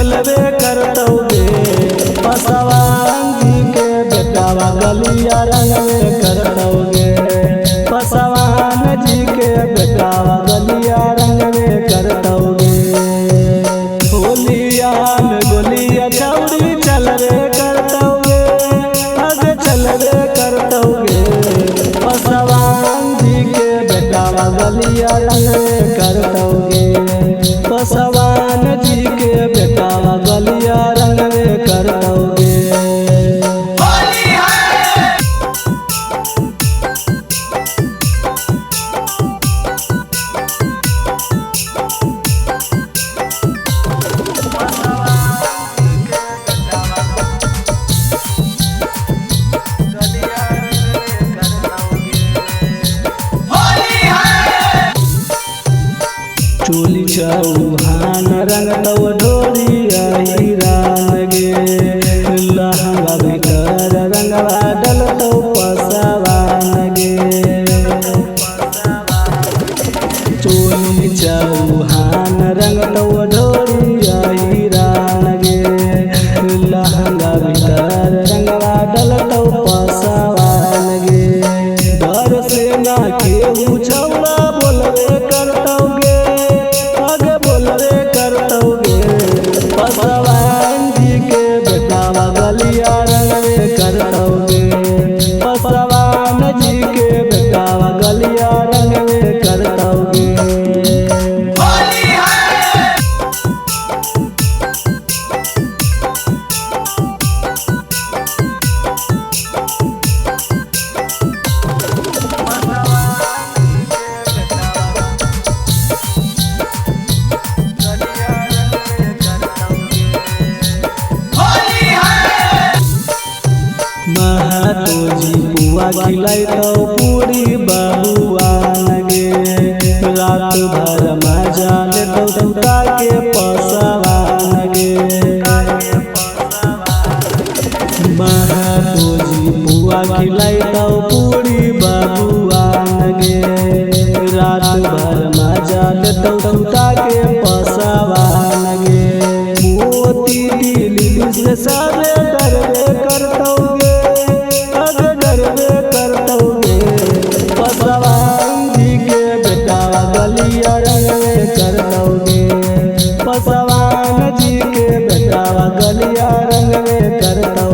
चलबे करतौगे। पासवान जी के बेटावा गलिया रंगबे करतौगे। पासवान जी के बेटावा गलिया रंगबे करतौगे। होलिया में गोलिया छौरी चलबे करतौगे। आगे चलबे करतौगे। पासवान जी के बेटावा गलिया रंगबे करतौगे। पासवान जी के बेटावा गलिया रंगबे करतौगे। चोली चौहान रंगतौ ढोलिया हिरान गे। लहंगा भीतर रंगवा डलतौ पासवान गे। चोली चौहान रंगतौ ढोलिया हिरान गे। लहंगा भीतर रंगवा डलतौ पासवान गे। डर से ना केहू छौरा बोलबे करतौगे। आगे बोलबे करतौगे। पासवान जी के बेटावा गलिया रंगबे करतौगे। पासवान जी के बेटावा गलिया रंगबे करतौगे। महातो जी पुआ खिलाइतौ पूरी बबुआन गे। रात भर मजा लेतौ टूटा के पासवान गे। महातो जी पुआ खिलाइतौ पूरी बबुआन गे। रात भर मजा लेतौ टूटा के पासवान गे। मोती दिल से सारे डरबे करतौगे। पासवान जी के बेटावा गलिया रंगबे करतौगे। पासवान जी के बेटावा गलिया रंगबे करतौगे।